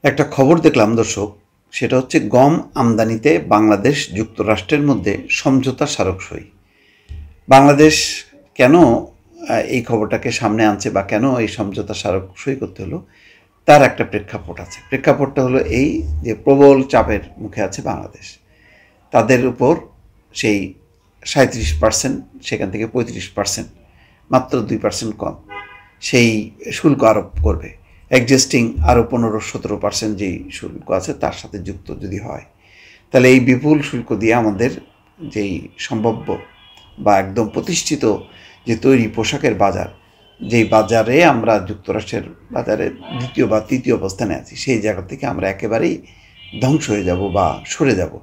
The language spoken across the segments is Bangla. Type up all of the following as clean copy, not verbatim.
একটা খবর দেখলাম দর্শক, সেটা হচ্ছে গম আমদানিতে বাংলাদেশ যুক্তরাষ্ট্রের মধ্যে সমঝোতা স্মারক সই। বাংলাদেশ কেন এই খবরটাকে সামনে আনছে বা কেন এই সমঝোতা স্মারক সই করতে হলো, তার একটা প্রেক্ষাপট আছে। প্রেক্ষাপটটা হলো এই যে প্রবল চাপের মুখে আছে বাংলাদেশ। তাদের উপর সেই 37%, সেখান থেকে 35%, মাত্র 2% কম সেই শুল্ক আরোপ করবে। এক্সিস্টিং আরও 15-17% যেই শুল্ক আছে তার সাথে যুক্ত যদি হয়, তাহলে এই বিপুল শুল্ক দিয়ে আমাদের যেই সম্ভাব্য বা একদম প্রতিষ্ঠিত যে তৈরি পোশাকের বাজার, যেই বাজারে আমরা যুক্তরাষ্ট্রের বাজারে দ্বিতীয় বা তৃতীয় অবস্থানে আছি, সেই জায়গা থেকে আমরা একেবারেই ধ্বংস হয়ে যাব বা সরে যাব।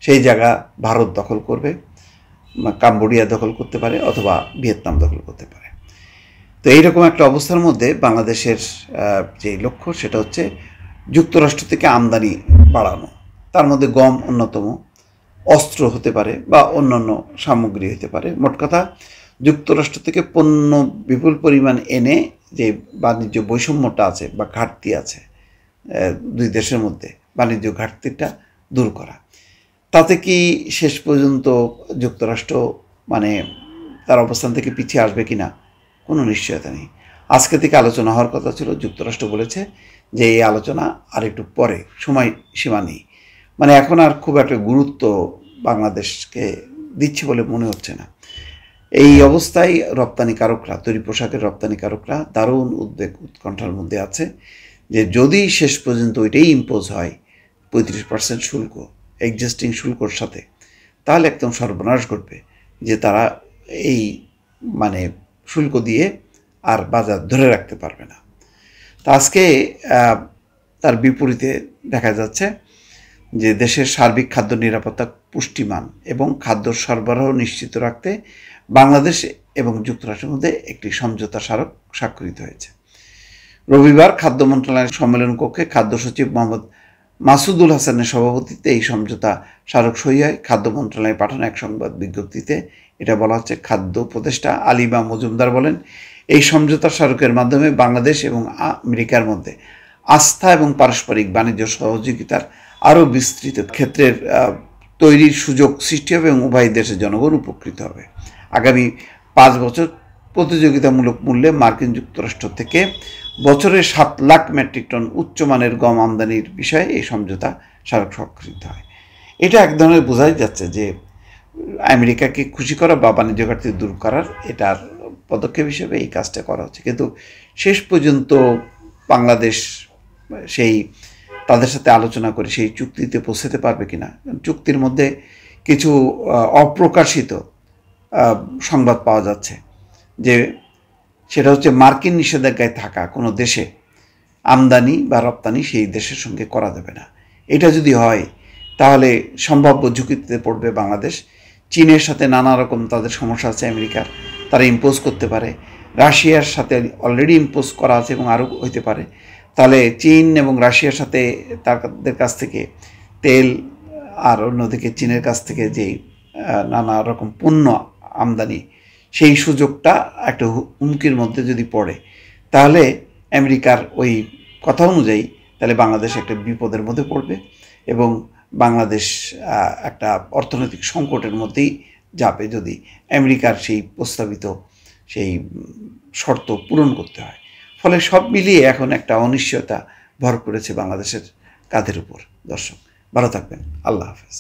সেই জায়গা ভারত দখল করবে, কাম্বোডিয়া দখল করতে পারে, অথবা ভিয়েতনাম দখল করতে পারে। তো এইরকম একটা অবস্থার মধ্যে বাংলাদেশের যে লক্ষ্য, সেটা হচ্ছে যুক্তরাষ্ট্র থেকে আমদানি বাড়ানো। তার মধ্যে গম অন্যতম, অস্ত্র হতে পারে বা অন্যান্য সামগ্রী হতে পারে। মোট কথা, যুক্তরাষ্ট্র থেকে পণ্য বিপুল পরিমাণ এনে যে বাণিজ্য বৈষম্যটা আছে বা ঘাটতি আছে দুই দেশের মধ্যে, বাণিজ্য ঘাটতিটা দূর করা। তাতে কি শেষ পর্যন্ত যুক্তরাষ্ট্র মানে তার অবস্থান থেকে পিছিয়ে আসবে কি না, কোনো নিশ্চয়তা নেই। আজকে থেকে আলোচনা হওয়ার কথা ছিল, যুক্তরাষ্ট্র বলেছে যে এই আলোচনা আর একটু পরে, সময় সীমা নেই। মানে এখন আর খুব একটা গুরুত্ব বাংলাদেশকে দিচ্ছে বলে মনে হচ্ছে না। এই অবস্থায় রপ্তানিকারকরা, তৈরি পোশাকের রপ্তানিকারকরা দারুণ উদ্বেগ উৎকণ্ঠার মধ্যে আছে যে যদি শেষ পর্যন্ত ওইটাই ইম্পোজ হয় 35% শুল্ক এক্সিস্টিং শুল্কর সাথে, তাহলে একদম সর্বনাশ ঘটবে, যে তারা এই মানে শুল্ক দিয়ে আর বাজার ধরে রাখতে পারবে না। তা আজকে তার বিপরীতে দেখা যাচ্ছে যে দেশের সার্বিক খাদ্য নিরাপত্তা, পুষ্টিমান এবং খাদ্য সরবরাহ নিশ্চিত রাখতে বাংলাদেশ এবং যুক্তরাষ্ট্রের মধ্যে একটি সমঝোতা স্মারক স্বাক্ষরিত হয়েছে। রবিবার খাদ্য মন্ত্রণালয়ের সম্মেলন কক্ষে খাদ্য সচিব মোহাম্মদ মাসুদুল হাসানের সভাপতিত্বে এই সমঝোতা স্মারক সই হয়। খাদ্য মন্ত্রণালয়ে পাঠানো এক সংবাদ বিজ্ঞপ্তিতে এটা বলা হচ্ছে। খাদ্য উপদেষ্টা আলিমা মজুমদার বলেন, এই সমঝোতা স্মারকের মাধ্যমে বাংলাদেশ এবং আমেরিকার মধ্যে আস্থা এবং পারস্পরিক বাণিজ্য সহযোগিতার আরও বিস্তৃত ক্ষেত্রের তৈরির সুযোগ সৃষ্টি হবে এবং উভয় দেশের জনগণ উপকৃত হবে। আগামী 5 বছর প্রতিযোগিতামূলক মূল্যে মার্কিন যুক্তরাষ্ট্র থেকে বছরে 7 লাখ মেট্রিক টন উচ্চমানের গম আমদানির বিষয়ে এই সমঝোতা স্মারক স্বাক্ষরিত হয়। এটা এক ধরনের বোঝাই যাচ্ছে যে আমেরিকাকে খুশি করা বা বাণিজ্য ঘাটতি দূর করার এটার পদক্ষেপ হিসেবে এই কাজটা করা হচ্ছে। কিন্তু শেষ পর্যন্ত বাংলাদেশ সেই তাদের সাথে আলোচনা করে সেই চুক্তিতে পৌঁছাতে পারবে কিনা। চুক্তির মধ্যে কিছু অপ্রকাশিত সংবাদ পাওয়া যাচ্ছে, যে সেটা হচ্ছে মার্কিন নিষেধাজ্ঞায় থাকা কোনো দেশে আমদানি বা রপ্তানি সেই দেশের সঙ্গে করা যাবে না। এটা যদি হয় তাহলে সম্ভাব্য ঝুঁকিতে পড়বে বাংলাদেশ। চীনের সাথে নানা রকম তাদের সমস্যা আছে আমেরিকার, তারা ইম্পোজ করতে পারে। রাশিয়ার সাথে অলরেডি ইম্পোজ করা আছে এবং আরও হইতে পারে। তাহলে চীন এবং রাশিয়ার সাথে তাদের কাছ থেকে তেল, আর অন্যদিকে চীনের কাছ থেকে যেই নানা রকম পণ্য আমদানি, সেই সুযোগটা একটা হুমকির মধ্যে যদি পড়ে, তাহলে আমেরিকার ওই কথা অনুযায়ী তাহলে বাংলাদেশ একটা বিপদের মধ্যে পড়বে এবং বাংলাদেশ একটা অর্থনৈতিক সংকটের মধ্যেই যাবে যদি আমেরিকার সেই প্রস্তাবিত সেই শর্ত পূরণ করতে হয়। ফলে সব মিলিয়ে এখন একটা অনিশ্চয়তা ভর করেছে বাংলাদেশের কাঁধের উপর। দর্শক, ভালো থাকবেন। আল্লাহ হাফেজ।